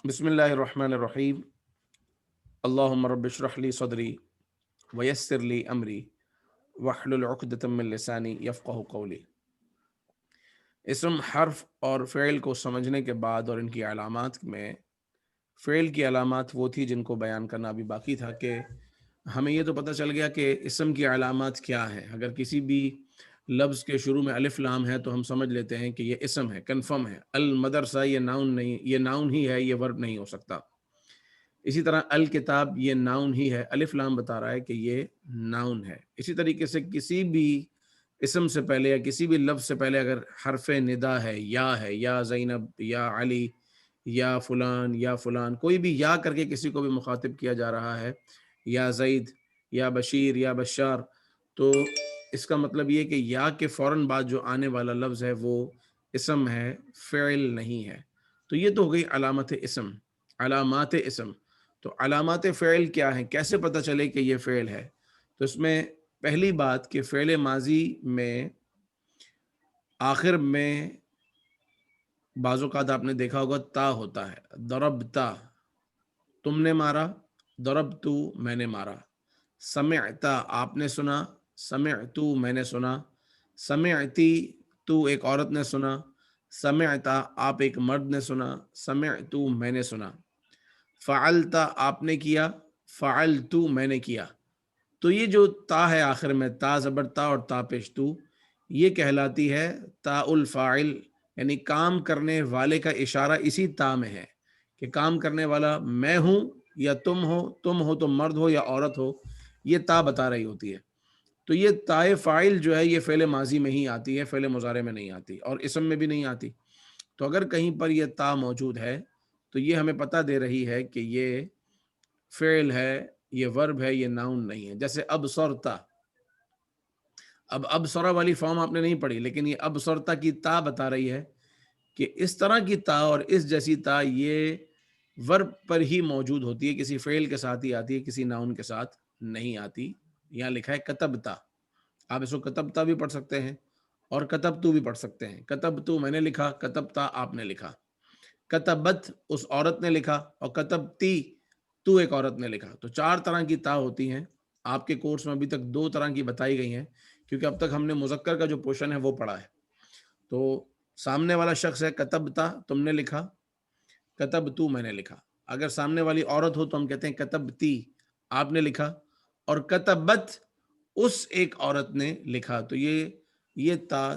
بسم اللہ الرحمن الرحیم اللہم رب اشرح لی صدری ویسر لی امری واحلل عقدۃ من لسانی یفقہوا قولی۔ اسم، حرف اور فعل کو سمجھنے کے بعد اور ان کی علامات میں، فعل کی علامات وہ تھی جن کو بیان کرنا ابھی باقی تھا کہ ہمیں یہ تو پتہ چل گیا کہ اسم کی علامات کیا ہیں۔ اگر کسی بھی لفظ کے شروع میں الف لام ہے تو ہم سمجھ لیتے ہیں کہ یہ اسم ہے، کنفرم ہے۔ المدرسہ یہ ناؤن نہیں، یہ ناؤن ہی ہے، یہ ورب نہیں ہو سکتا۔ اسی طرح الکتاب یہ ناؤن ہی ہے، الف لام بتا رہا ہے کہ یہ ناؤن ہے۔ اسی طریقے سے کسی بھی اسم سے پہلے یا کسی بھی لفظ سے پہلے اگر حرف ندا ہے، یا زینب، یا علی، یا فلان، یا فلان، کوئی بھی یا کر کے کسی کو بھی مخاطب کیا جا رہا ہے، یا زید، یا بشیر، یا بشار، تو اس کا مطلب یہ کہ یا کے فوراً بعد جو آنے والا لفظ ہے وہ اسم ہے، فعل نہیں ہے۔ تو یہ تو ہو گئی علامت اسم، علامات اسم۔ تو علامات فعل کیا ہیں، کیسے پتہ چلے کہ یہ فعل ہے؟ تو اس میں پہلی بات کہ فعل ماضی میں آخر میں بعض اوقات آپ نے دیکھا ہوگا تا ہوتا ہے، ضربتا تم نے مارا، ضربتو میں نے مارا، سمعتا آپ نے سنا، سمعتو میں نے سنا، سمعتی تو ایک عورت نے سنا، سمعتا آپ ایک مرد نے سنا، سمعتو میں نے سنا، فعلتا آپ نے کیا، فعلتو میں نے کیا۔ تو یہ جو تا ہے آخر میں، تا زبر تا اور تا پیش تو، یہ کہلاتی ہے تا الفاعل، یعنی کام کرنے والے کا اشارہ اسی تا میں ہے کہ کام کرنے والا میں ہوں یا تم ہو تو مرد ہو یا عورت ہو، یہ تا بتا رہی ہوتی ہے۔ تو یہ تائے فاعل جو ہے یہ فعل ماضی میں ہی آتی ہے، فعل مضارع میں نہیں آتی اور اسم میں بھی نہیں آتی۔ تو اگر کہیں پر یہ تا موجود ہے تو یہ ہمیں پتہ دے رہی ہے کہ یہ فعل ہے، یہ ورب ہے، یہ ناؤن نہیں ہے۔ جیسے ابصرتا، اب ابصرا والی فارم آپ نے نہیں پڑھی، لیکن یہ ابصرتا کی تا بتا رہی ہے کہ اس طرح کی تا اور اس جیسی تا یہ ورب پر ہی موجود ہوتی ہے، کسی فعل کے ساتھ ہی آتی ہے، کسی ناؤن کے ساتھ نہیں آتی۔ یہاں لکھا ہے کتبتا، آپ اس کو کتبتا بھی پڑھ سکتے ہیں اور کتبتو بھی پڑھ سکتے ہیں۔ کتبتو میں نے لکھا، کتبتا آپ نے لکھا، کتبت اس عورت نے لکھا، اور کتبتی تو ایک عورت نے لکھا۔ تو چار طرح کی تا ہوتی ہیں۔ آپ کے کورس میں ابھی تک دو طرح کی بتائی گئی ہیں، کیونکہ اب تک ہم نے مذکر کا جو پورشن ہے وہ پڑھا ہے۔ تو سامنے والا شخص ہے کتبتا تم نے لکھا، کتبتو میں نے لکھا۔ اگر سامنے والی عورت ہو تو ہم کہتے ہیں کتبتی آپ نے لکھا، اور کتبت اس ایک عورت نے لکھا۔ تو یہ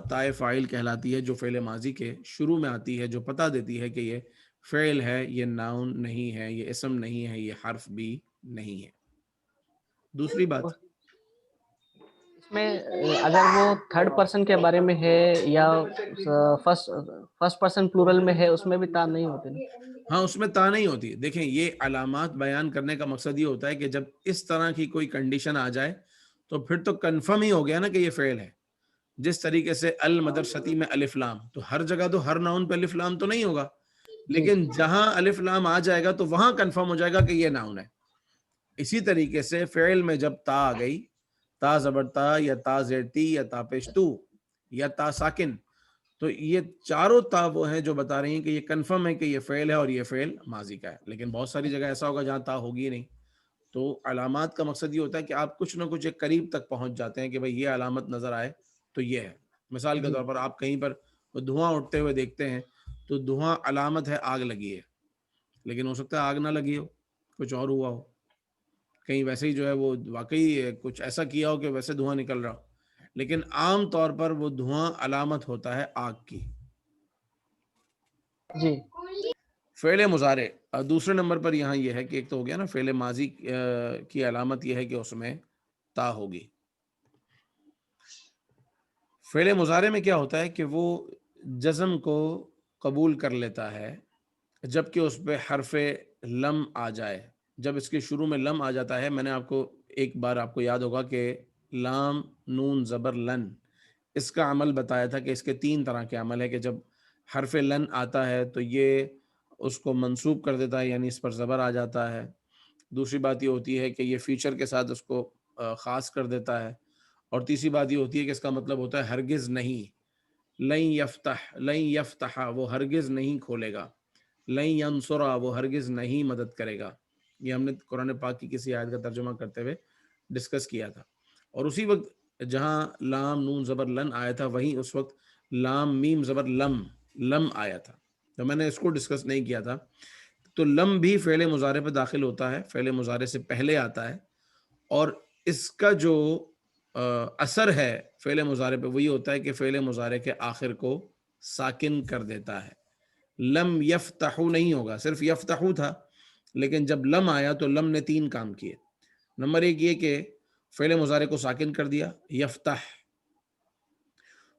تائے فاعل کہلاتی ہے، جو فعل ماضی کے شروع میں آتی ہے، جو پتہ دیتی ہے کہ یہ فعل ہے، یہ ناؤن نہیں ہے، یہ اسم نہیں ہے، یہ حرف بھی نہیں ہے۔ دوسری بات، اس میں اگر وہ تھرڈ پرسن کے بارے میں ہے یا فرسٹ پرسن پلورل میں ہے، اس میں بھی تا نہیں ہوتے نا؟ ہاں اس میں تا نہیں ہوتی۔ دیکھیں یہ علامات بیان کرنے کا مقصد یہ ہوتا ہے کہ جب اس طرح کی کوئی کنڈیشن آ جائے تو پھر تو کنفرم ہی ہو گیا نا کہ یہ فعل ہے۔ جس طریقے سے المدرستی میں الف لام، تو ہر جگہ تو ہر ناؤن پہ الف لام تو نہیں ہوگا، جی لیکن جہاں الف لام آ جائے گا تو وہاں کنفرم ہو جائے گا کہ یہ ناؤن ہے۔ اسی طریقے سے فعل میں جب تا آ گئی، تا زبر تا یا تا زیر تی یا تا پیش تو یا تا ساکن، تو یہ چاروں تا وہ ہیں جو بتا رہی ہیں کہ یہ کنفرم ہے کہ یہ فعل ہے اور یہ فعل ماضی کا ہے۔ لیکن بہت ساری جگہ ایسا ہوگا جہاں تا ہوگی ہی نہیں۔ تو علامات کا مقصد یہ ہوتا ہے کہ آپ کچھ نہ کچھ ایک قریب تک پہنچ جاتے ہیں کہ بھئی یہ علامت نظر آئے تو یہ ہے۔ مثال کے جی طور پر آپ کہیں پر دھواں اٹھتے ہوئے دیکھتے ہیں تو دھواں علامت ہے آگ لگی ہے، لیکن ہو سکتا ہے آگ نہ لگی ہو، کچھ اور ہوا ہو، کہیں ویسے ہی جو ہے وہ واقعی کچھ ایسا کیا ہو کہ ویسے دھواں نکل رہا ہو، لیکن عام طور پر وہ دھواں علامت ہوتا ہے آگ کی۔ جی فعل مضارع دوسرے نمبر پر یہاں یہ ہے کہ ایک تو ہو گیا نا فعل ماضی کی علامت یہ ہے کہ اس میں تا ہوگی۔ فعل مضارع میں کیا ہوتا ہے کہ وہ جزم کو قبول کر لیتا ہے جبکہ اس پہ حرف لم آ جائے۔ جب اس کے شروع میں لم آ جاتا ہے، میں نے آپ کو ایک بار آپ کو یاد ہوگا کہ لام نون زبر لن، اس کا عمل بتایا تھا کہ اس کے تین طرح کے عمل ہے کہ جب حرف لن آتا ہے تو یہ اس کو منصوب کر دیتا ہے، یعنی اس پر زبر آ جاتا ہے۔ دوسری بات یہ ہوتی ہے کہ یہ فیچر کے ساتھ اس کو خاص کر دیتا ہے، اور تیسری بات یہ ہوتی ہے کہ اس کا مطلب ہوتا ہے ہرگز نہیں، لن یفتح، لن یفتح وہ ہرگز نہیں کھولے گا، لن ینصرہ، وہ ہرگز نہیں مدد کرے گا. یہ ہم نے قرآن پاک کی کسی آیت کا ترجمہ کرتے ہوئے ڈسکس کیا تھا. اور اسی وقت جہاں لام نون زبر لن آیا تھا وہیں اس وقت لام میم زبر لم آیا تھا. تو میں نے اس کو ڈسکس نہیں کیا تھا. تو لم بھی فعل مضارع پہ داخل ہوتا ہے، فعل مضارع سے پہلے آتا ہے، اور اس کا جو اثر ہے فعل مضارع پہ وہی ہوتا ہے کہ فعل مضارع کے آخر کو ساکن کر دیتا ہے. لم یفتحو نہیں ہوگا، صرف یفتحو تھا، لیکن جب لم آیا تو لم نے 3 کام کیے. نمبر 1 یہ کہ فعل مضارع کو ساکن کر دیا، یفتح.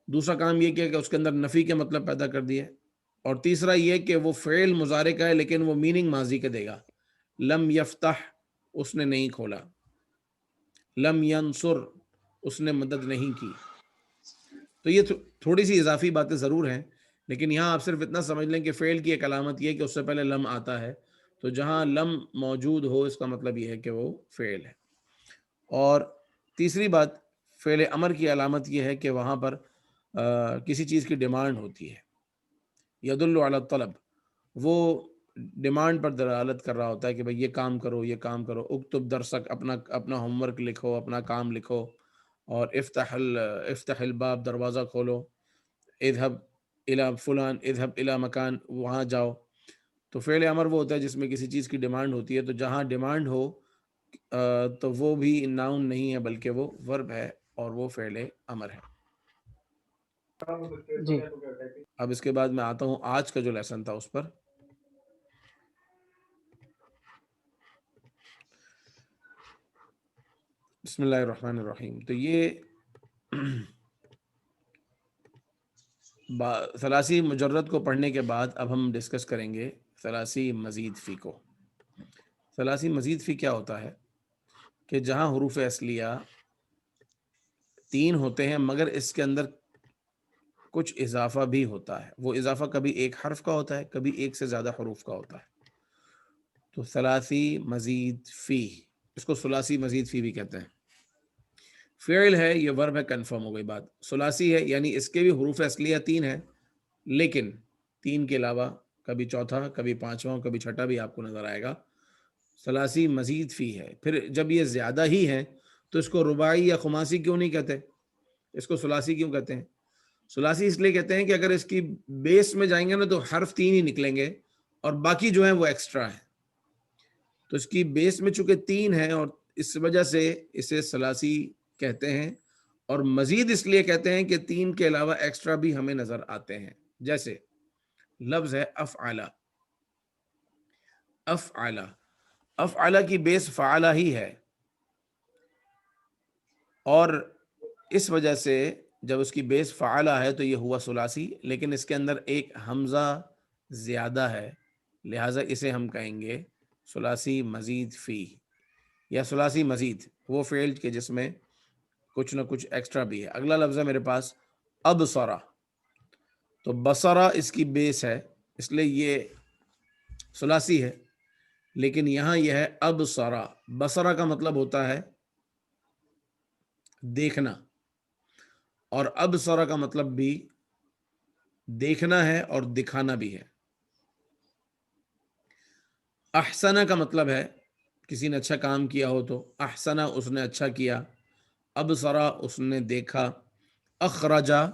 دوسرا کام یہ کیا کہ اس کے اندر نفی کے مطلب پیدا کر دیے. اور تیسرا یہ کہ وہ فعل مضارع کا ہے لیکن وہ میننگ ماضی کے دے گا. لم یفتح، اس نے نہیں کھولا. لم ینصر، اس نے مدد نہیں کی. تو یہ تھوڑی سی اضافی باتیں ضرور ہیں، لیکن یہاں آپ صرف اتنا سمجھ لیں کہ فعل کی ایک علامت یہ کہ اس سے پہلے لم آتا ہے. تو جہاں لم موجود ہو اس کا مطلب یہ ہے کہ وہ فعل ہے. اور تیسری بات، فعل امر کی علامت یہ ہے کہ وہاں پر کسی چیز کی ڈیمانڈ ہوتی ہے. یدل علی الطلب، وہ ڈیمانڈ پر دلالت کر رہا ہوتا ہے کہ بھئی یہ کام کرو، یہ کام کرو. اکتب درسک، اپنا ہوم ورک لکھو، اپنا کام لکھو. اور افتح الباب، دروازہ کھولو. اذهب الى فلان، اذهب الى مکان، وہاں جاؤ. تو فعل امر وہ ہوتا ہے جس میں کسی چیز کی ڈیمانڈ ہوتی ہے. تو جہاں ڈیمانڈ ہو تو وہ بھی ناؤن نہیں ہے بلکہ وہ ورب ہے اور وہ فعل امر ہے. جی اب اس کے بعد میں آتا ہوں آج کا جو لیسن تھا اس پر. بسم اللہ الرحمن الرحیم. تو یہ ثلاثی مجرد کو پڑھنے کے بعد اب ہم ڈسکس کریں گے ثلاثی مزید فی کو. ثلاثی مزید فی کیا ہوتا ہے کہ جہاں حروف اصلیہ 3 ہوتے ہیں مگر اس کے اندر کچھ اضافہ بھی ہوتا ہے. وہ اضافہ کبھی ایک حرف کا ہوتا ہے، کبھی ایک سے زیادہ حروف کا ہوتا ہے. تو ثلاثی مزید فی، اس کو ثلاثی مزید فی بھی کہتے ہیں. فعل ہے، یہ ورب ہے، کنفرم ہو گئی بات. ثلاثی ہے یعنی اس کے بھی حروف اصلیہ 3 ہیں، لیکن 3 کے علاوہ کبھی چوتھا، کبھی پانچواں، کبھی چھٹا بھی آپ کو نظر آئے گا. ثلاثی مزید فی ہے. پھر جب یہ زیادہ ہی ہیں تو اس کو رباعی یا خماسی کیوں نہیں کہتے، اس کو ثلاثی کیوں کہتے ہیں؟ ثلاثی اس لیے کہتے ہیں کہ اگر اس کی بیس میں جائیں گے نا تو حرف 3 ہی نکلیں گے اور باقی جو ہیں وہ ایکسٹرا ہیں. تو اس کی بیس میں چونکہ 3 ہیں اور اس وجہ سے اسے ثلاثی کہتے ہیں. اور مزید اس لیے کہتے ہیں کہ 3 کے علاوہ ایکسٹرا بھی ہمیں نظر آتے ہیں. جیسے لفظ ہے افعلا. افعلا، افعلا کی بیس فعلا ہی ہے، اور اس وجہ سے جب اس کی بیس فعلا ہے تو یہ ہوا ثلاثی. لیکن اس کے اندر ایک حمزہ زیادہ ہے، لہٰذا اسے ہم کہیں گے ثلاثی مزید فی یا ثلاثی مزید. وہ فعل کے جس میں کچھ نہ کچھ ایکسٹرا بھی ہے. اگلا لفظ ہے میرے پاس ابصرا. تو بصرا اس کی بیس ہے اس لیے یہ ثلاثی ہے، لیکن یہاں یہ ہے ابصرا. بصرا کا مطلب ہوتا ہے دیکھنا، اور ابصرا کا مطلب بھی دیکھنا ہے اور دکھانا بھی ہے. احسنہ کا مطلب ہے کسی نے اچھا کام کیا ہو تو احسنہ اس نے اچھا کیا. ابصرا اس نے دیکھا. اخرجا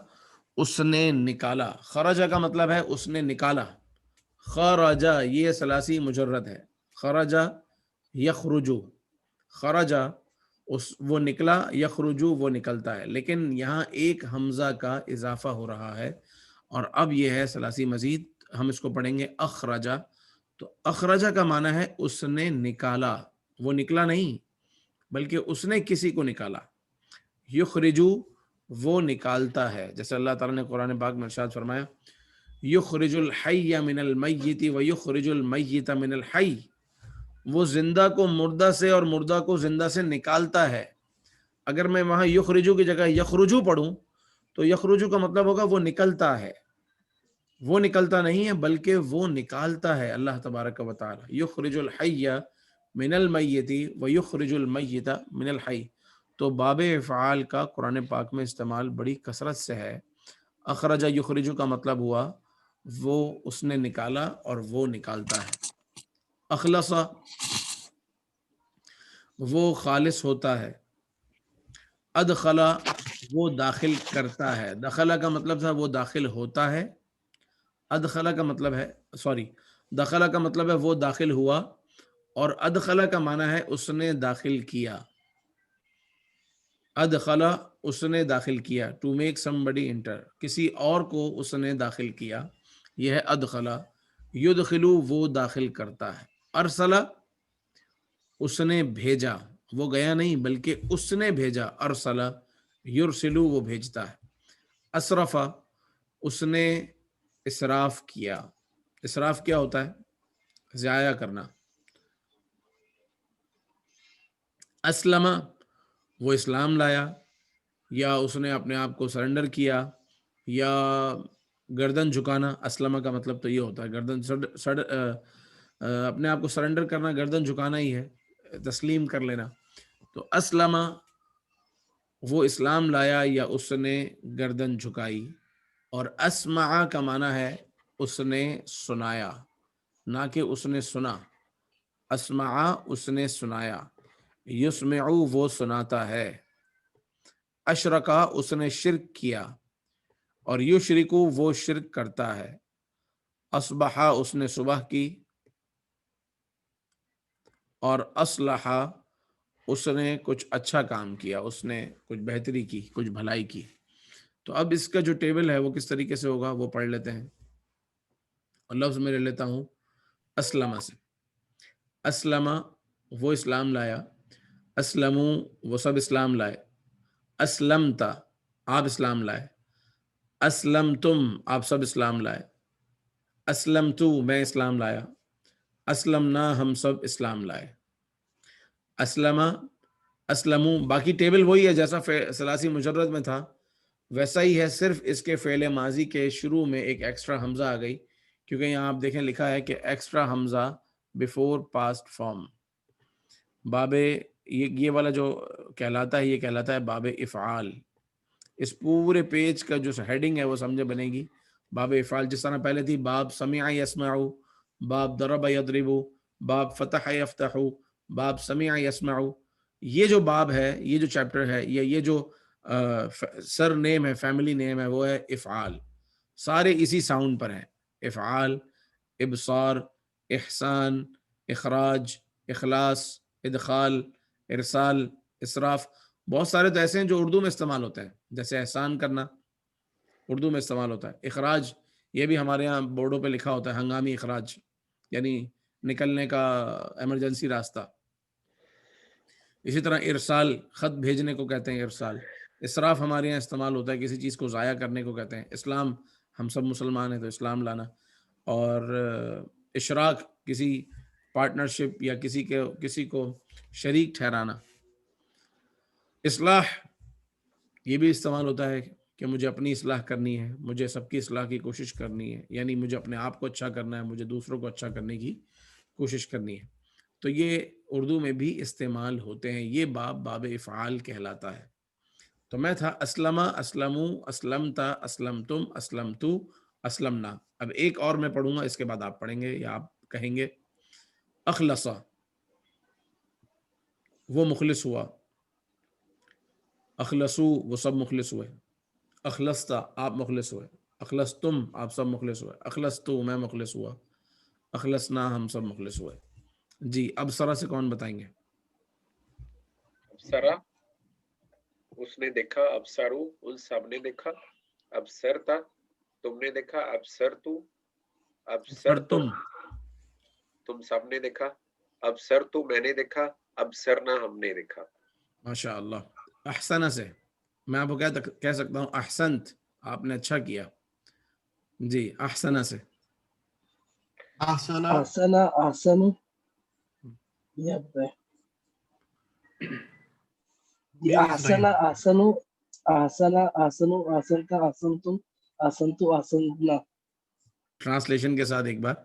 اس نے نکالا. خرجا کا مطلب ہے اس نے نکالا. خرجا یہ ثلاثی مجرد ہے. خرجا یخرجو، خرجا وہ نکلا، یخرجو وہ نکلتا ہے. لیکن یہاں ایک حمزہ کا اضافہ ہو رہا ہے اور اب یہ ہے ثلاثی مزید. ہم اس کو پڑھیں گے اخرجا. تو اخرجا کا معنی ہے اس نے نکالا، وہ نکلا نہیں بلکہ اس نے کسی کو نکالا. یخرجو وہ نکالتا ہے، جیسے اللہ تعالیٰ نے قرآن پاک میں ارشاد فرمایا یخرج الحی من المیت ویخرج المیت من الحی. وہ زندہ کو مردہ سے اور مردہ کو زندہ سے نکالتا ہے. اگر میں وہاں یخرجو کی جگہ یخرجو پڑھوں تو یخرجو کا مطلب ہوگا وہ نکلتا ہے. وہ نکلتا نہیں ہے بلکہ وہ نکالتا ہے اللہ تبارک و تعالی. یخرج الحی من المیت ویخرج المیت من الحی. تو باب افعال کا قرآن پاک میں استعمال بڑی کثرت سے ہے. اخرج یخرجو کا مطلب ہوا وہ اس نے نکالا اور وہ نکالتا ہے. اخلصا وہ خالص ہوتا ہے. ادخلا وہ داخل کرتا ہے. دخلا کا مطلب تھا وہ داخل ہوتا ہے. ادخلا کا مطلب ہے دخلا کا مطلب ہے وہ داخل ہوا, اور ادخلا کا معنی ہے اس نے داخل کیا. ادخلا اس نے داخل کیا. ٹو میک somebody enter, کسی اور کو اس نے داخل کیا, یہ ہے ادخلا. یدخلو وہ داخل کرتا ہے. ارسلا اس نے بھیجا, وہ گیا نہیں بلکہ اس نے بھیجا. ارسلا یرسلو وہ بھیجتا ہے. اسرفا اس نے اسراف کیا. اسراف کیا ہوتا ہے؟ ضائع کرنا. اسلم وہ اسلام لایا, یا اس نے اپنے آپ کو سرنڈر کیا, یا گردن جھکانا. اسلم کا مطلب تو یہ ہوتا ہے گردن اپنے آپ کو سرنڈر کرنا, گردن جھکانا ہی ہے, تسلیم کر لینا. تو اسلم وہ اسلام لایا یا اس نے گردن جھکائی. اور اسمع کا معنی ہے اس نے سنایا, نہ کہ اس نے سنا. اسمع اس نے سنایا. یسمع وہ سناتا ہے. اشرکا اس نے شرک کیا, اور یشرکو وہ شرک کرتا ہے. اصبحا اس نے صبح کی, اور اصلحا اس نے کچھ اچھا کام کیا, اس نے کچھ بہتری کی, کچھ بھلائی کی. تو اب اس کا جو ٹیبل ہے وہ کس طریقے سے ہوگا وہ پڑھ لیتے ہیں. اور لفظ میں لے لیتا ہوں اسلم سے. اسلم وہ اسلام لایا. اسلمو وہ سب اسلام لائے. اسلمتا آپ اسلام لائے. اسلمتم آپ سب اسلام لائے. اسلمتو میں اسلام لایا. اسلمنا ہم سب اسلام لائے. اسلم اسلمو باقی ٹیبل وہی ہے جیسا ثلاثی مجرد میں تھا ویسا ہی ہے, صرف اس کے فعل ماضی کے شروع میں ایک ایکسٹرا حمزہ آ گئی, کیونکہ یہاں آپ دیکھیں لکھا ہے کہ ایکسٹرا حمزہ بیفور پاسٹ فارم. باب یہ والا جو کہلاتا ہے یہ کہلاتا ہے باب افعال. اس پورے پیج کا جو ہیڈنگ ہے وہ سمجھے بنے گی باب افعال. جس طرح پہلے تھی باب سمع یسمع, باب ضرب یضرب, باب فتح یفتح, باب سمع یسمع. یہ جو باب ہے, یہ جو چیپٹر ہے, یہ جو سر نیم ہے, فیملی نیم ہے, وہ ہے افعال. سارے اسی ساؤنڈ پر ہیں. افعال, ابصار, احسان, اخراج, اخلاص, ادخال, ارسال, اسراف. بہت سارے تو ایسے ہیں جو اردو میں استعمال ہوتے ہیں, جیسے احسان کرنا اردو میں استعمال ہوتا ہے. اخراج یہ بھی ہمارے ہاں بورڈوں پہ لکھا ہوتا ہے, ہنگامی اخراج یعنی نکلنے کا ایمرجنسی راستہ. اسی طرح ارسال خط بھیجنے کو کہتے ہیں ارسال. اسراف ہمارے یہاں استعمال ہوتا ہے کسی چیز کو ضائع کرنے کو کہتے ہیں. اسلام ہم سب مسلمان ہیں تو اسلام لانا. اور اشراک کسی پارٹنرشپ یا کسی کو شریک ٹھہرانا. اصلاح یہ بھی استعمال ہوتا ہے کہ مجھے اپنی اصلاح کرنی ہے, مجھے سب کی اصلاح کی کوشش کرنی ہے, یعنی مجھے اپنے آپ کو اچھا کرنا ہے, مجھے دوسروں کو اچھا کرنے کی کوشش کرنی ہے. تو یہ اردو میں بھی استعمال ہوتے ہیں. یہ باب افعال کہلاتا ہے. تو میں تھا اسلم, اسلمو, اسلمتا, اسلمتم, اسلمتو, اسلمنا. اب ایک اور میں پڑھوں گا, اس کے بعد آپ پڑھیں گے یا آپ کہیں گے. اخلصا وہ مخلص ہوا. اخلصو وہ سب مخلص ہوئے. اخلصتا آپ مخلص ہوئے. اخلصتم آپ سب مخلص ہوئے. اخلصتو میں مخلص ہوا. اخلصنا ہم سب مخلص ہوئے. جی اب سرا سے کون بتائیں گے؟ سرا اس نے دیکھا. ابصرو ان سب نے دیکھا. ابصرتا تم نے دیکھا. ابصرتو ابصرتم تم سب نے دیکھا. ابصرتو میں نے دیکھا. ابصرنا ہم نے دیکھا. ماشاء اللہ. احسن سے میں آپ کو کہہ سکتا ہوں احسنت آپ نے اچھا کیا. جی احسن سے احسن احسن احسن احسن احسن احسن احسنت احسنتم احسنت احسننا. ٹرانسلیشن کے ساتھ ایک بار.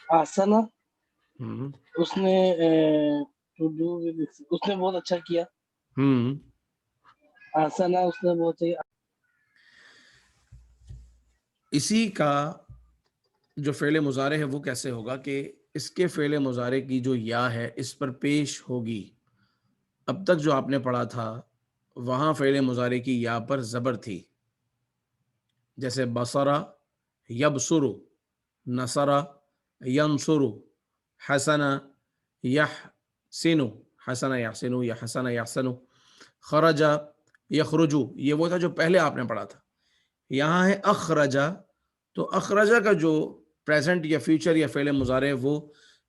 احسن اس نے بہت اچھا کیا. احسن اس نے بہت اسی کا جو فعل مضارع ہے وہ کیسے ہوگا کہ اس کے فعل مضارع کی جو یا ہے اس پر پیش ہوگی. اب تک جو آپ نے پڑھا تھا وہاں فعل مضارع کی یا پر زبر تھی، جیسے بصرہ یبصرو، نصرہ ینصرو، حسنہ یحسنو، حسنہ یحسنو یا حسنہ یحسنو، خرجہ یخرجو، یہ وہ تھا جو پہلے آپ نے پڑھا تھا. یہاں ہے اخرجہ، تو اخرجہ کا جو پریزنٹ یا فیوچر یا فعل مضارع وہ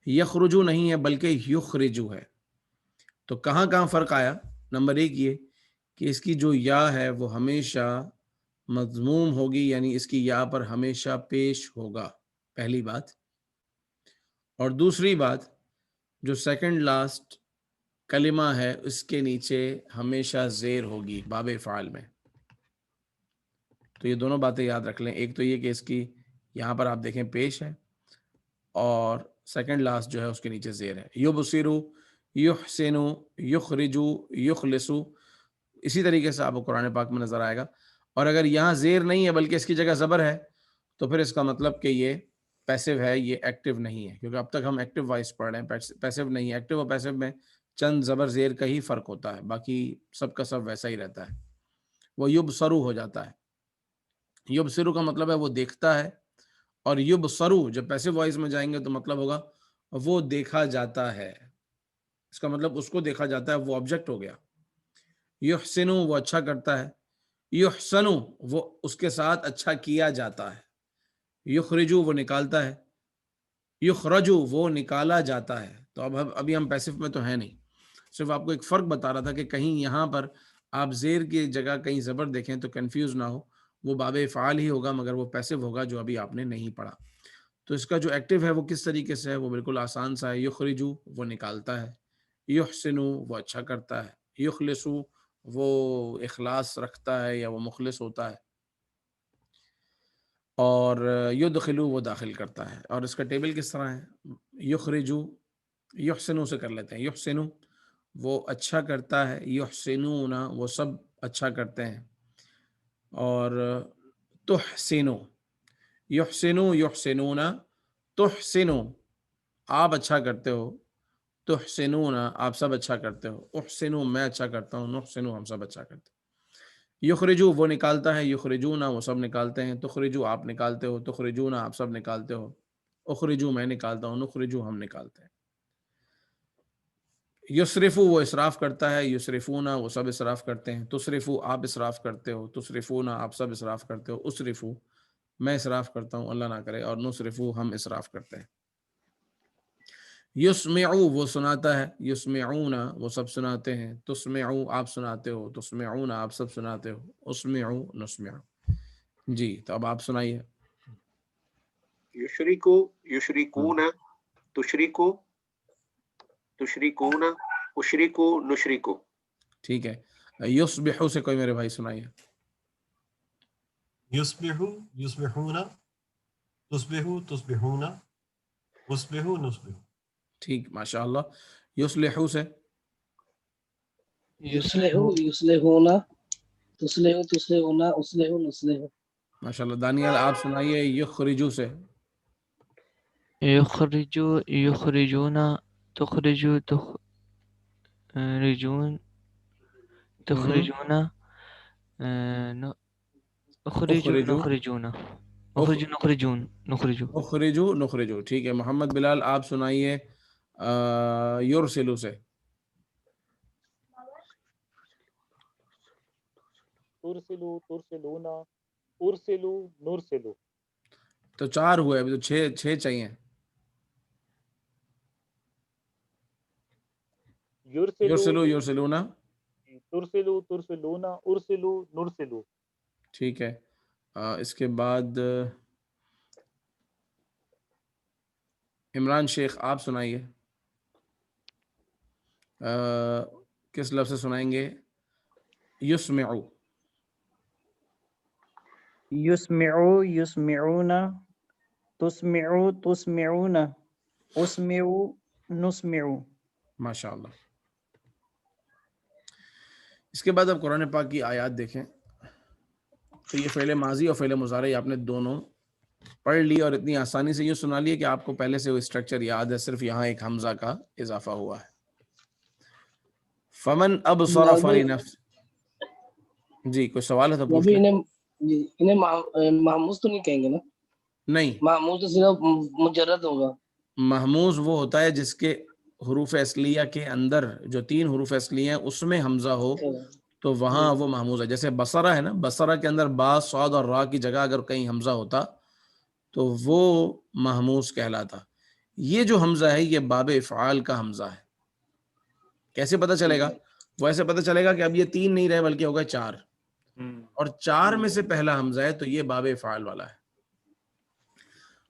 یخرجو نہیں ہے بلکہ یخرجو ہے. تو کہاں کہاں فرق آیا؟ نمبر 1 یہ کہ اس کی جو یا ہے وہ ہمیشہ مضموم ہوگی، یعنی اس کی یا پر ہمیشہ پیش ہوگا، پہلی بات. اور دوسری بات، جو سیکنڈ لاسٹ کلمہ ہے اس کے نیچے ہمیشہ زیر ہوگی باب فعال میں. تو یہ دونوں باتیں یاد رکھ لیں. ایک تو یہ کہ اس کی یہاں پر آپ دیکھیں پیش ہے، اور سیکنڈ لاسٹ جو ہے اس کے نیچے زیر ہے. یبصرو، یحسنو، یخرجو، یخلصو، اسی طریقے سے آپ کو قرآن پاک میں نظر آئے گا. اور اگر یہاں زیر نہیں ہے بلکہ اس کی جگہ زبر ہے تو پھر اس کا مطلب کہ یہ پیسو ہے، یہ ایکٹیو نہیں ہے، کیونکہ اب تک ہم ایکٹیو وائس پڑھ رہے ہیں، پیسو نہیں. ایکٹیو اور پیسو میں چند زبر زیر کا ہی فرق ہوتا ہے، باقی سب کا سب ویسا ہی رہتا ہے. وہ یبصرو ہو جاتا ہے. یبصرو کا مطلب ہے وہ دیکھتا ہے، اور یبصرو جب پیسو وائس میں جائیں گے تو مطلب ہوگا وہ دیکھا جاتا ہے. اس کا مطلب اس کو دیکھا جاتا ہے، وہ آبجیکٹ ہو گیا. یحسنو وہ اچھا کرتا ہے، یحسنو وہ اس کے ساتھ اچھا کیا جاتا ہے. یخرجو وہ نکالتا ہے، یخرجو وہ نکالا جاتا ہے. تو ابھی ہم پیسو میں تو ہیں نہیں، صرف آپ کو ایک فرق بتا رہا تھا کہ کہیں یہاں پر آپ زیر کی جگہ کہیں زبر دیکھیں تو کنفیوز نہ ہو. وہ باب فعال ہی ہوگا مگر وہ پیسو ہوگا جو ابھی آپ نے نہیں پڑھا. تو اس کا جو ایکٹیو ہے وہ کس طریقے سے ہے؟ وہ بالکل آسان سا ہے. یخرجو وہ نکالتا ہے، یحسنو وہ اچھا کرتا ہے، یخلصو وہ اخلاص رکھتا ہے یا وہ مخلص ہوتا ہے، اور یدخلو وہ داخل کرتا ہے. اور اس کا ٹیبل کس طرح ہے؟ یخرجو، یحسنو سے کر لیتے ہیں. یحسنو وہ اچھا کرتا ہے، یحسنون وہ سب اچھا کرتے ہیں. اور تحسنو، یحسنو یحسنون، تحسنو آپ اچھا کرتے ہو، تحسنون آپ سب اچھا کرتے ہو، احسنو میں اچھا کرتا ہوں، نحسنو ہم سب اچھا کرتے ہیں. یخرجو وہ نکالتا ہے، یخرجون وہ سب نکالتے ہیں، تخرجو آپ نکالتے ہو، تخرجون آپ سب نکالتے ہو، اخرجو میں نکالتا ہوں، نخرجو ہم نکالتے ہیں. یسرفو وہ اسراف کرتا ہے، یسرفون وہ سب اسراف کرتے ہیں، تصرفو آپ اسراف کرتے ہو، تصرفون آپ سب اسراف کرتے ہو، اسرفو میں اسراف کرتا ہوں اللہ نہ کرے، اور نصرفو ہم اسراف کرتے ہیں. یسمعو وہ سناتا ہے، یسمعون وہ سب سناتے ہیں، تسمعو آپ سناتے ہو، تسمعون آپ سب سناتے ہو، اسمعو نسمع. جی تو اب آپ سنائیے. یشرکو، یشرکون، تشرکو، تشرکون، اشرکو، نشرکو. ٹھیک ہے. یصبحو سے کوئی میرے بھائی سنائیے. یصبحو، یصبحون، تصبحو، تصبحون، اصبحو، نصبحو. ٹھیک ماشاء اللہ. یصلحو سے یصلحو، یصلحون، تصلحو، تصلحون، اصلحو، نصلحو. ماشاء اللہ. دانیال آپ سنائیے. یخرجو سے یخرجو، یخرجون، تخرجو، تخرجون، تخرجون، اخرجو، اخرجو، نخرجون، اخرجو، نخرجون، نخرجو. اخرجو نخرجو. ٹھیک ہے. محمد بلال آپ سنائیے. یرسلو سے ترسلو، ترسلون، ارسلو، نرسلو. تو 4 ہوئے، ابھی تو 6 چاہیے. یرسلو، یرسلونا. ترسلو، ترسلون، ارسلو، نرسلو. ٹھیک ہے. اس کے بعد عمران شیخ آپ سنائیے. کس لفظ سے سنائیں گے؟ یسمعو. یسمعو، یسمعون، تسمعو، تسمعون، اسمعو، نسمعو. ماشاء اللہ. اس کے بعد اب قرآن پاک کی آیات دیکھیں تو یہ فعل ماضی اور فعل مضارع آپ نے دونوں پڑھ لی اور اتنی آسانی سے یوں سنا لیے کہ آپ کو پہلے سے وہ اسٹرکچر یاد ہے، صرف یہاں ایک حمزہ کا اضافہ ہوا ہے. فمن ابصر بلال بھائی، فلنفس. جی کوئی سوال ہے تو وہ پوچھ بھی لیں. انہیں محموز تو نہیں کہیں گے نا؟ نہیں، محموز تو صرف مجرد ہوگا. محموز وہ ہوتا ہے جس کے حروف اصلیہ کے اندر جو 3 حروف اصلیہ ہیں اس میں حمزہ ہو تو وہاں وہ محموز ہے. جیسے بصرہ ہے نا، بصرہ کے اندر با، صاد اور را کی جگہ اگر کہیں حمزہ ہوتا تو وہ محموز کہلاتا. یہ جو حمزہ ہے یہ باب افعال کا حمزہ ہے. کیسے پتہ چلے گا؟ وہ ایسے پتہ چلے گا کہ اب یہ 3 نہیں رہے بلکہ ہوگا 4، اور 4 میں سے پہلا حمزہ ہے تو یہ باب افعال والا ہے.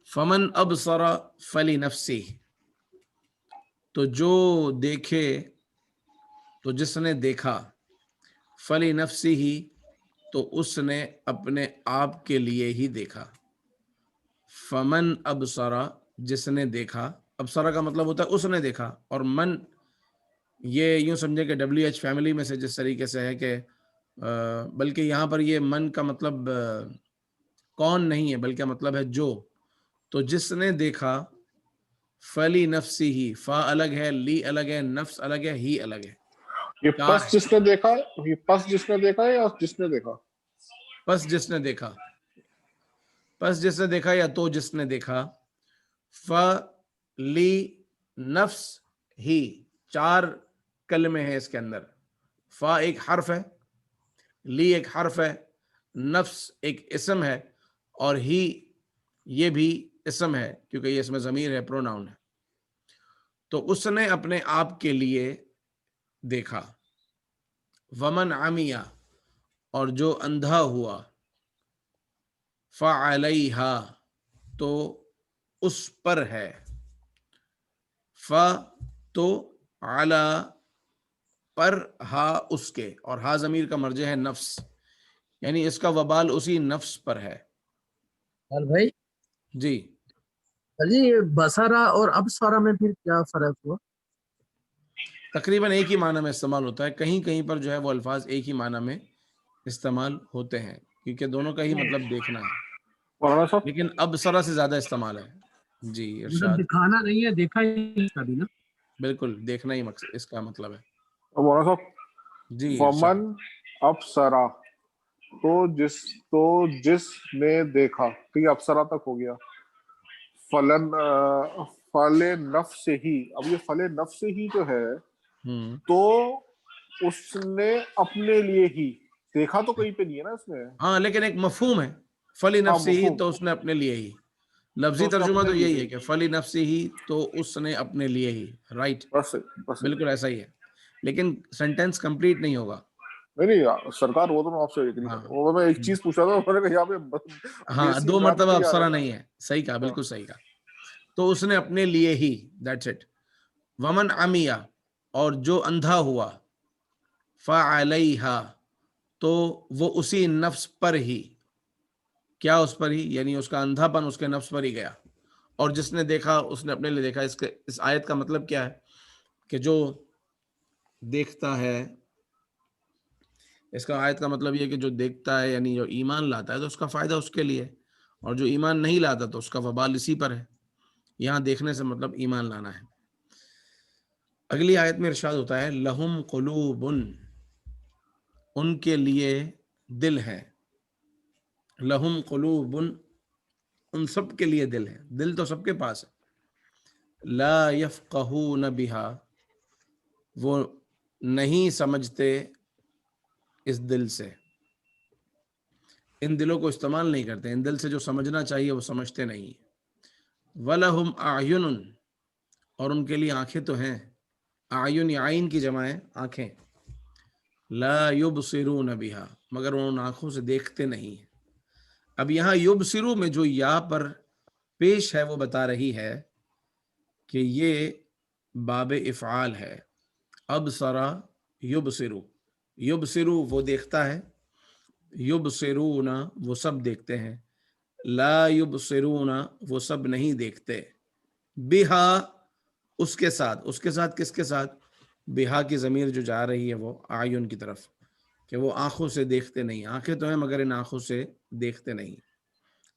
فمن ابصر فلنفسہ، تو جو دیکھے، تو جس نے دیکھا، فلنفسہ، تو اس نے اپنے آپ کے لیے ہی دیکھا. فمن ابصر، جس نے دیکھا. ابصرہ کا مطلب ہوتا ہے اس نے دیکھا، اور من یہ یوں سمجھے کہ WH فیملی میں سے جس طریقے سے ہے کہ بلکہ یہاں پر یہ من کا مطلب کون نہیں ہے بلکہ مطلب ہے جو. تو جس نے دیکھا، فلی نفسی ہی، فا الگ ہے، لی الگ ہے، نفس الگ ہے، ہی الگ ہے. یہ چار پس جس نے دیکھا، یہ پس جس نے دیکھا ہے یا جس نے دیکھا؟ پس جس نے دیکھا، پس جس نے دیکھا یا تو جس نے دیکھا. فلی نفس ہی، 4 کلمے ہیں اس کے اندر. فا ایک حرف ہے، لی ایک حرف ہے، نفس ایک اسم ہے، اور ہی یہ بھی اسم ہے کیونکہ یہ اس میں ضمیر ہے، پروناؤن ہے. تو اس نے اپنے آپ کے لیے دیکھا. ومن عمیہ، اور جو اندھا ہوا، فعلیہا، تو اس پر ہے. ف تو علی پر، ہا اس کے، اور ہا ضمیر کا مرجع ہے نفس، یعنی اس کا وبال اسی نفس پر ہے. بھائی جی جی، بصرہ اور ابصرہ میں پھر کیا فرق ہوا؟ تقریباً ایک ہی معنی میں استعمال ہوتا ہے. کہیں کہیں پر جو ہے وہ الفاظ ایک ہی معنی میں استعمال ہوتے ہیں کیونکہ دونوں کا ہی مطلب دیکھنا ہے، مولانا صاحب، لیکن ابصرہ سے زیادہ استعمال ہے. جی مطلب ارشاد. دکھانا نہیں ہے، دیکھا ہی اس کا بھی نا. بالکل دیکھنا ہی مقصد اس کا مطلب ہے. مولانا صاحب، جی ارشاد. فمن ابصرا، تو جس نے دیکھا، تو یہ ابصرا تک ہو گیا. فلن فل نفس ہی، اب یہ فل نفس ہی جو ہے تو اس نے اپنے لیے ہی دیکھا، تو کہیں پہ نہیں ہے نا اس میں. ہاں لیکن ایک مفہوم ہے، فلی ہاں نفسی ہی، مفہوم، تو اس نے اپنے لیے ہی. لفظی تو اس نے ترجمہ اپنے تو لیے یہی ہے ہی، کہ فلی نفسی ہی، تو اس نے اپنے لیے ہی. رائٹ، بس بس. بالکل ایسا ہی ہے، لیکن سینٹینس کمپلیٹ نہیں ہوگا. نہیں سرکار، وہ تو میں آپ سے ایگری ہاں کرتا ہوں. وہ میں ایک چیز پوچھا تھا، میں نے کہا یہاں پہ ہاں، بیسک 2 بات مرتبہ نہیں آ رہا ابصرہ نا. نہیں ہے. صحیح کہا، ہاں بالکل صحیح کہا. تو اس نے اپنے لیے ہی، دیٹس اٹ. ومن عمیہ، اور جو اندھا ہوا، فعلیہا، تو وہ اسی نفس پر ہی. کیا اس پر ہی؟ یعنی اس کا اندھا پن اس کے نفس پر ہی گیا. اور جس نے دیکھا اس نے اپنے لیے دیکھا. اس آیت کا مطلب کیا ہے کہ جو دیکھتا ہے، اس کا آیت کا مطلب یہ کہ جو دیکھتا ہے یعنی جو ایمان لاتا ہے تو اس کا فائدہ اس کے لیے، اور جو ایمان نہیں لاتا تو اس کا وبال اسی پر ہے. یہاں دیکھنے سے مطلب ایمان لانا ہے. اگلی آیت میں ارشاد ہوتا ہے لہم قلوب، ان کے لیے دل ہے. لہم قلوب، ان سب کے لیے دل ہے. دل تو سب کے پاس ہے. لا یفقہون بہا، وہ نہیں سمجھتے اس دل سے. ان دلوں کو استعمال نہیں کرتے. ان دل سے جو سمجھنا چاہیے وہ سمجھتے نہیں. وَلَهُمْ أَعْيُنٌ، اور ان کے لیے آنکھیں تو ہیں. اعین عین کی جمع ہے آنکھیں. لا یبصرون بہا، مگر وہ ان آنکھوں سے دیکھتے نہیں ہیں. اب یہاں یبصرو میں جو یا پر پیش ہے وہ بتا رہی ہے کہ یہ باب افعال ہے. ابصرا یبصرو، یبصرو وہ دیکھتا ہے، یبصرون وہ سب دیکھتے ہیں، لا یبصرون وہ سب نہیں دیکھتے. بہا اس کے ساتھ. اس کے ساتھ کس کے ساتھ؟ بہا کی ضمیر جو جا رہی ہے وہ اعین کی طرف، کہ وہ آنکھوں سے دیکھتے نہیں. آنکھیں تو ہیں مگر ان آنکھوں سے دیکھتے نہیں.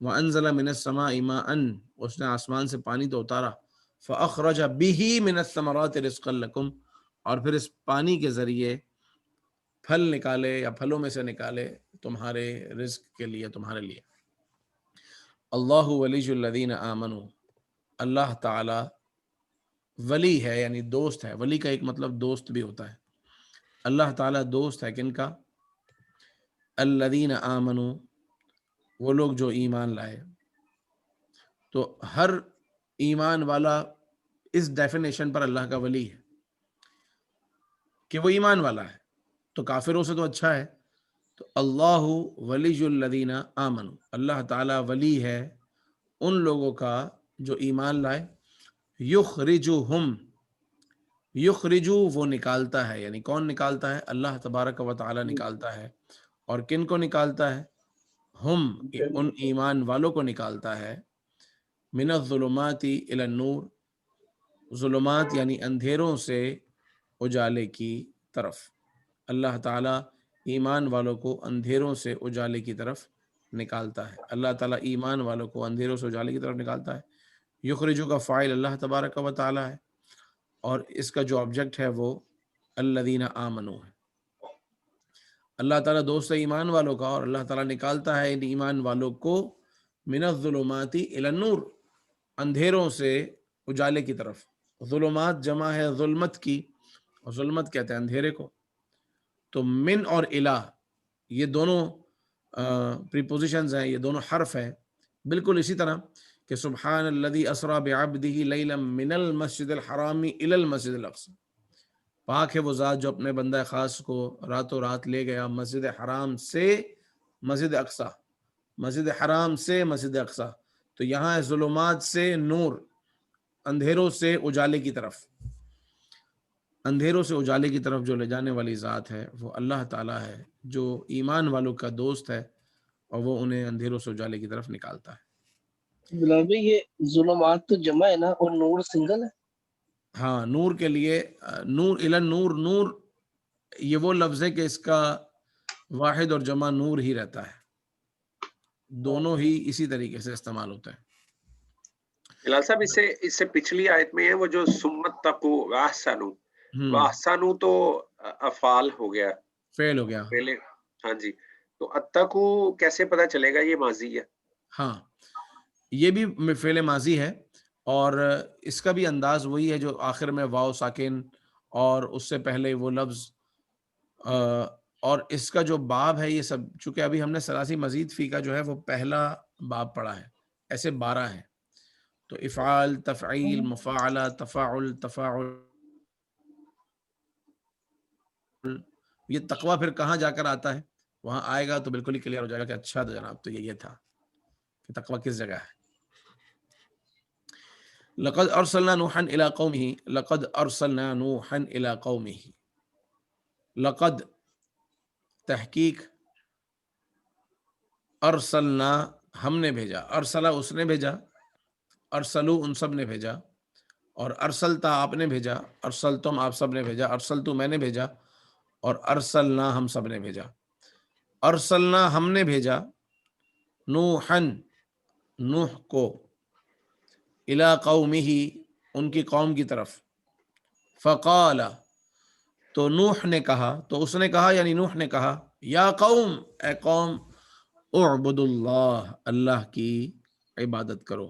وَأَنزَلَ مِنَ السَّمَاءِ مَاءً، اس نے آسمان سے پانی تو اتارا، فَأَخْرَجَ بِهِ مِنَ الثَّمَرَاتِ رِزْقًا لَكُمْ، اور پھر اس پانی کے ذریعے پھل نکالے یا پھلوں میں سے نکالے تمہارے رزق کے لیے، تمہارے لیے۔ اللہ ولی الذین آمنوا، اللہ تعالی ولی ہے یعنی دوست ہے۔ ولی کا ایک مطلب دوست بھی ہوتا ہے۔ اللہ تعالیٰ دوست ہے کن کا؟ الذین آمنوا، وہ لوگ جو ایمان لائے۔ تو ہر ایمان والا اس ڈیفینیشن پر اللہ کا ولی ہے کہ وہ ایمان والا ہے، تو کافروں سے تو اچھا ہے۔ تو اللہ ولی الذین آمنوا، اللہ تعالیٰ ولی ہے ان لوگوں کا جو ایمان لائے۔ یخرجوہم، یخرجو وہ نکالتا ہے، یعنی کون نکالتا ہے؟ اللہ تبارک و تعالی نکالتا ہے۔ اور کن کو نکالتا ہے؟ ہم، ان ایمان والوں کو نکالتا ہے۔ من الظلمات الی النور، ظلمات یعنی اندھیروں سے اجالے کی طرف۔ اللہ تعالیٰ ایمان والوں کو اندھیروں سے اجالے کی طرف نکالتا ہے۔ اللہ تعالیٰ ایمان والوں کو اندھیروں سے اجالے کی طرف نکالتا ہے۔ یخرجو کا فاعل اللہ تبارک و تعالی ہے، اور اس کا جو آبجیکٹ ہے وہ الذین آمنوا ہے۔ اللہ تعالیٰ دوست ہے ایمان والوں کا، اور اللہ تعالیٰ نکالتا ہے ان ایمان والوں کو من الظلمات الی النور، اندھیروں سے اجالے کی طرف۔ ظلمات جمع ہے ظلمت کی، اور ظلمت کہتے ہیں اندھیرے کو۔ تو من اور الہ یہ دونوں پریپوزیشنز ہیں، یہ دونوں حرف ہیں، بالکل اسی طرح کہ سبحان الذی اسری بعبدہ لیلا من المسجد الحرام الی المسجد الاقصی، پاک ہے وہ ذات جو اپنے بندہ خاص کو راتوں رات لے گیا مسجد حرام سے مسجد اقصی، مسجد حرام سے مسجد اقصی۔ تو یہاں ہے ظلمات سے نور، اندھیروں سے اجالے کی طرف۔ اندھیروں سے اجالے کی طرف جو لے جانے والی ذات ہے وہ اللہ تعالیٰ ہے، جو ایمان والوں کا دوست ہے، اور وہ انہیں اندھیروں سے اجالے کی طرف نکالتا ہے۔ بلال بھائی یہ ظلمات تو جمع ہے نا، اور نور سنگل ہے؟ ہاں، نور کے لیے نور الی النور، نور یہ وہ لفظ ہے کہ اس کا واحد اور جمع نور ہی رہتا ہے، دونوں ہی اسی طریقے سے استعمال ہوتے ہیں۔ بلال صاحب اس سے پچھلی آیت میں ہے وہ جو سمت تقو واحسنوا، واحسنوا تو افعال ہو گیا، فعل ہو گیا۔ پہلے ہاں جی، تو اتقو کیسے پتہ چلے گا یہ ماضی ہے؟ ہاں، یہ بھی فعل ماضی ہے، اور اس کا بھی انداز وہی ہے جو آخر میں واو ساکن اور اس سے پہلے وہ لفظ، اور اس کا جو باب ہے یہ سب، چونکہ ابھی ہم نے ثلاثی مزید فی کا جو ہے وہ پہلا باب پڑھا ہے، ایسے 12 ہیں، تو افعال، تفعیل، مفاعلہ، تفاعل، تفاعل، یہ تقویٰ پھر کہاں جا کر آتا ہے، وہاں آئے گا تو بالکل ہی کلیئر ہو جائے گا کہ اچھا تو جناب تو یہ تھا کہ تقویٰ کس جگہ ہے۔ لقد ارسلنا نوحا الى قومه، لقد ارسلنا نوحا الى قومه، لقد تحقیق، ارسلنا ہم نے بھیجا، ارسلہ اس نے بھیجا، ارسلو ان سب نے بھیجا، اور ارسلتا آپ نے بھیجا، ارسلتم آپ سب نے بھیجا، ارسلتو میں نے بھیجا، اور ارسلنا ہم سب نے بھیجا۔ ارسلنا ہم نے بھیجا، نوحن نوح کو، الی قومہ ان کی قوم کی طرف، فقال تو نوح نے کہا، تو اس نے کہا یعنی نوح نے کہا، یا قوم اے قوم، اعبدوا اللہ اللہ کی عبادت کرو،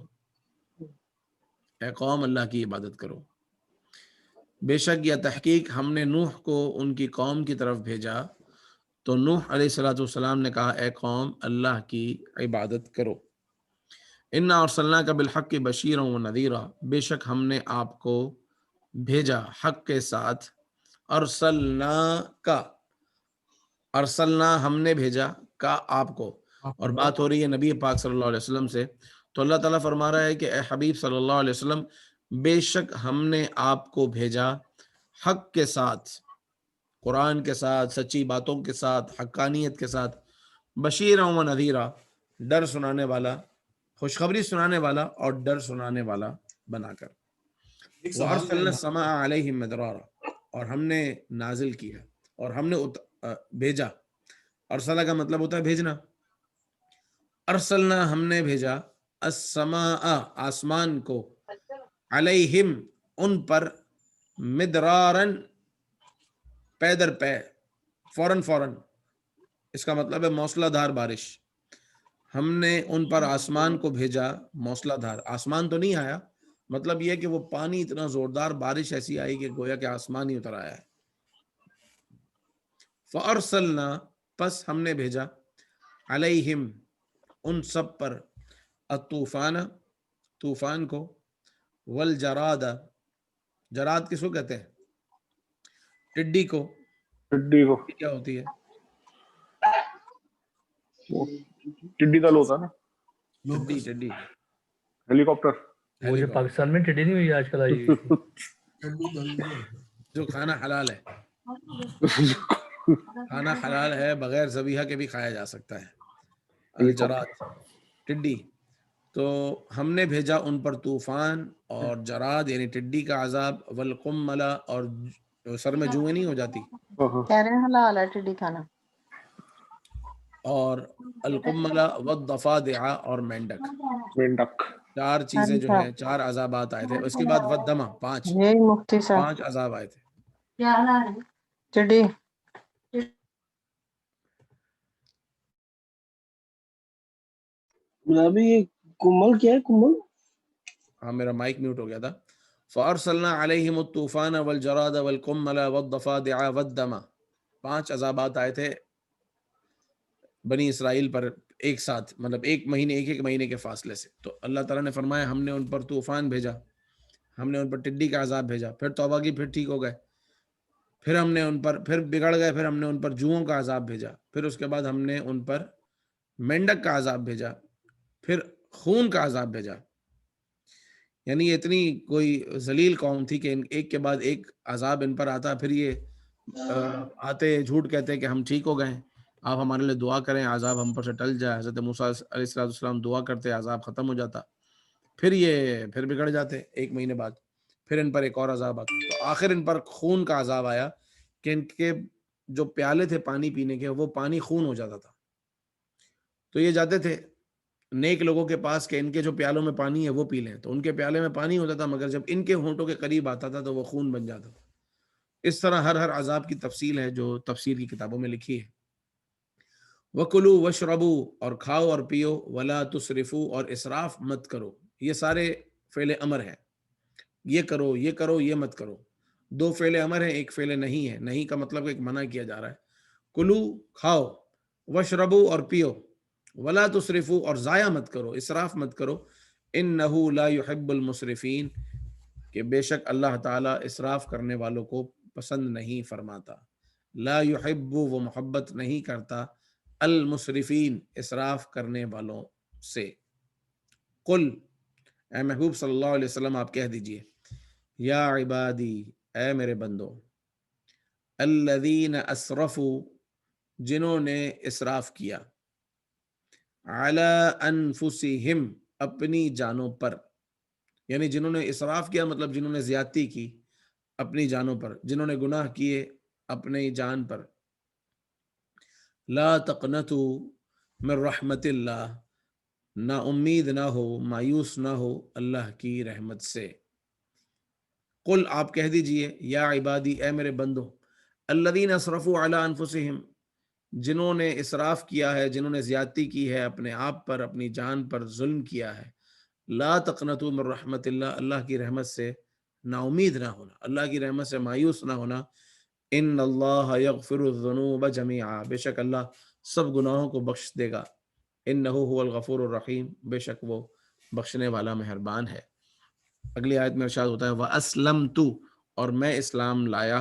اے قوم اللہ کی عبادت کرو۔ بے شک یا تحقیق ہم نے نوح کو ان کی قوم کی طرف بھیجا، تو نوح علیہ الصلوۃ والسلام نے کہا اے قوم اللہ کی عبادت کرو۔ انا ارسلناک بالحق بشیرا ونذیرا، بے شک ہم نے آپ کو بھیجا حق کے ساتھ، ارسلناک، ارسلنا ہم نے بھیجا کا آپ کو، اور بات ہو رہی ہے نبی پاک صلی اللہ علیہ وسلم سے، تو اللہ تعالیٰ فرما رہا ہے کہ اے حبیب صلی اللہ علیہ وسلم، بے شک ہم نے آپ کو بھیجا حق کے ساتھ، قرآن کے ساتھ، سچی باتوں کے ساتھ، حقانیت کے ساتھ، بشیرا و نذیرا، ڈر سنانے والا، خوشخبری سنانے والا اور ڈر سنانے والا بنا کر۔ وَأَرْسَلْنَا السَّمَاءَ عَلَيْهِمْ مِدْرَارًا، اور ہم نے نازل کیا اور ہم نے بھیجا، ارسلہ کا مطلب ہوتا ہے بھیجنا، ارسلنا ہم نے بھیجا السماء آسمان کو علیہم ان پر مدرارن پے در پے فوراً فوراً، اس کا مطلب ہے موسلا دھار بارش. ہم نے ان پر آسمان کو بھیجا موسلا دھار. آسمان تو نہیں آیا، مطلب یہ کہ وہ پانی اتنا زوردار بارش ایسی آئی کہ گویا کہ آسمان ہی اتر آیا ہے. فَأَرْسَلْنَا پس ہم نے بھیجا علیہم ان سب پر الطوفان طوفان کو والجراد جراد کس کو کہتے ہیں؟ ٹڈی کو. ٹڈی کو کیا ہوتی ہے؟ ٹڈی دل ہوتا ہے نا، ٹڈی ہیلی کاپٹر. وہ جو پاکستان میں ٹڈی نہیں ہوئی آج کل آئی جو کھانا حلال ہے، کھانا حلال ہے، بغیر ذبیحہ کے بھی کھایا جا سکتا ہے. الجراد ٹڈی. تو ہم نے بھیجا ان پر طوفان اور جراد یعنی ٹڈی کا عذاب، والقمل اور سر میں جوئیں نہیں ہو جاتی، کہہ رہے ہیں حلال ہے ٹڈی کھانا. اور القمل والضفادع اور مینڈک. مینڈک 4 چیزیں جو ہیں، 4 عذابات آئے تھے. اس کے بعد والدمہ 5 یہی مفتی صاحب 5 عذاب آئے تھے. ٹڈی ابھی یہ کمل کیا ہے؟ کمل ہاں میرا مائک میوٹ ہو گیا تھا. فَأَرْسَلْنَا عَلَيْهِمُ الطُّوفَانَ وَالْجَرَادَ وَالْقُمَّلَ وَالضَّفَادِعَ وَالدَّمَ. 5 عذابات آئے تھے بنی اسرائیل پر ایک ساتھ، مطلب ایک مہینے کے فاصلے سے. تو اللہ تعالیٰ نے فرمایا ہم نے ان پر طوفان بھیجا، ہم نے ان پر ٹڈی کا عذاب بھیجا، پھر توبہ کی، پھر ٹھیک ہو گئے، پھر ہم نے ان پر پھر بگڑ گئے، پھر ہم نے ان پر جوؤں کا عذاب بھیجا، پھر اس کے بعد ہم نے ان پر مینڈک کا عذاب بھیجا، پھر خون کا عذاب بھیجا. یعنی یہ اتنی کوئی ذلیل قوم تھی کہ ایک کے بعد ایک عذاب ان پر آتا. پھر یہ آتے جھوٹ کہتے کہ ہم ٹھیک ہو گئے، آپ ہمارے لیے دعا کریں عذاب ہم پر سے ٹل جائے. حضرت موسیٰ علیہ السلام دعا کرتے، عذاب ختم ہو جاتا. پھر بگڑ جاتے 1 مہینے بعد، پھر ان پر ایک اور عذاب آتا. تو آخر ان پر خون کا عذاب آیا کہ ان کے جو پیالے تھے پانی پینے کے وہ پانی خون ہو جاتا تھا. تو یہ جاتے تھے نیک لوگوں کے پاس کہ ان کے جو پیالوں میں پانی ہے وہ پی لیں، تو ان کے پیالے میں پانی ہوتا تھا، مگر جب ان کے ہونٹوں کے قریب آتا تھا تو وہ خون بن جاتا تھا. اس طرح ہر عذاب کی تفصیل ہے جو تفسیر کی کتابوں میں لکھی ہے. وَكُلُوا وَاشْرَبُوا اور کھاؤ اور پیو، وَلَا تُسْرِفُوا اور اسراف مت کرو. یہ سارے فعل امر ہیں، یہ کرو یہ کرو یہ مت کرو. 2 فعل امر ہیں، 1 فعل نہیں ہے. نہیں کا مطلب ایک منع کیا جا رہا ہے. کلو کھاؤ، واشربوا اور پیو، ولا تسرفوا اور ضائع مت کرو، اسراف مت کرو. انہ لا يحب المسرفین کہ بے شک اللہ تعالیٰ اسراف کرنے والوں کو پسند نہیں فرماتا. لا يحب وہ محبت نہیں کرتا، المسرفین اسراف کرنے والوں سے. قل اے محبوب صلی اللہ علیہ وسلم آپ کہہ دیجئے، یا عبادی اے میرے بندو، الذین اسرفوا جنہوں نے اسراف کیا، علی انفسہم اپنی جانوں پر، یعنی جنہوں نے اسراف کیا مطلب جنہوں نے زیادتی کی اپنی جانوں پر، جنہوں نے گناہ کیے اپنی جان پر. لا تقنطوا من رحمت اللہ نا امید نہ ہو، مایوس نہ ہو اللہ کی رحمت سے. قل آپ کہہ دیجئے، یا عبادی اے میرے بندو، الذین اسرفوا علی انفسہم جنہوں نے اسراف کیا ہے، جنہوں نے زیادتی کی ہے اپنے آپ پر، اپنی جان پر ظلم کیا ہے. لا تقنطوا من رحمت اللہ اللہ کی رحمت سے نا امید نہ ہونا، اللہ کی رحمت سے مایوس نہ ہونا. ان اللہ یغفر الذنوب جميعا بے شک اللہ سب گناہوں کو بخش دے گا. انہ هو الغفور الرحیم بے شک وہ بخشنے والا مہربان ہے. اگلی آیت میں ارشاد ہوتا ہے وَأَسْلَمْتُ اور میں اسلام لایا.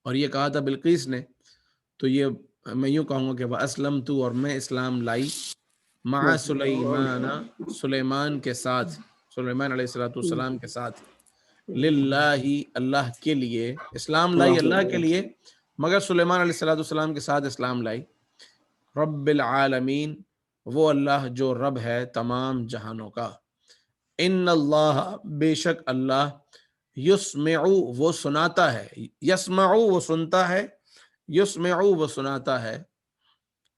اور یہ کہا تھا بلقیس نے، تو یہ میں یوں کہوں گا کہ وَأَسْلَمْتُ اور میں اسلام لائی، مع سلیمان سلیمان کے ساتھ، سلیمان علیہ السلام کے ساتھ، للہ اللہ کے لیے اسلام لائی، اللہ کے لیے، مگر سلیمان علیہ السلام کے ساتھ اسلام لائی. رب العالمین وہ اللہ جو رب ہے تمام جہانوں کا. ان اللہ بے شک اللہ یسمع وہ سناتا ہے، یسمع وہ سنتا ہے، یسمع وہ سناتا ہے،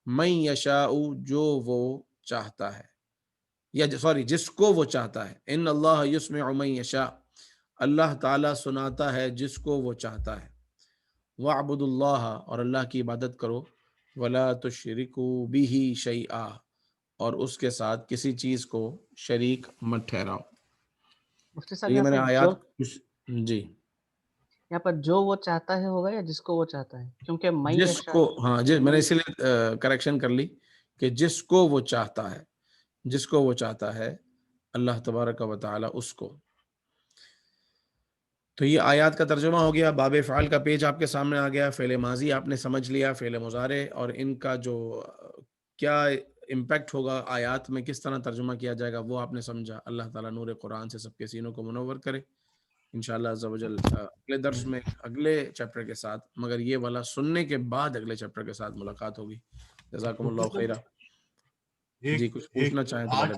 من یشاء جو وہ چاہتا ہے، یا سوری جس کو وہ چاہتا ہے، ان اللہ یسمع من یشاء، اللہ تعالیٰ سناتا ہے جس کو وہ چاہتا ہے، وَاعْبُدُوا اللَّهَ، اور اللہ کی عبادت کرو، وَلَا تُشْرِكُوا بِهِ شَيْئًا، اور اس کے ساتھ کسی چیز کو شریک مت ٹھہراؤ۔ مفتی تو صاحب یہ یہاں میں نے پر آیات جی یہاں پر جو وہ چاہتا ہے ہوگا یا جس کو وہ چاہتا ہے، کیونکہ میں جس کو، ہاں جی میں نے اسی لیے کریکشن کر لی کہ جس کو وہ چاہتا ہے، جس کو وہ چاہتا ہے اللہ تبارک و تعالی اس کو۔ تو یہ آیات کا ترجمہ ہو گیا، باب افعال کا پیج آپ کے سامنے آ گیا، فعل ماضی آپ نے سمجھ لیا، فعل مضارع اور ان کا جو کیا امپیکٹ ہوگا آیات میں، کس طرح ترجمہ کیا جائے گا وہ آپ نے سمجھا۔ اللہ تعالیٰ نور قرآن سے سب کے سینوں کو منور کرے انشاءاللہ عز و جل۔ اگلے درس میں اگلے چیپٹر کے ساتھ، مگر یہ والا سننے کے بعد اگلے چیپٹر کے ساتھ ملاقات ہوگی۔ جزاکم اللہ خیرہ۔ جی کچھ پوچھنا چاہیں تو آج پہلے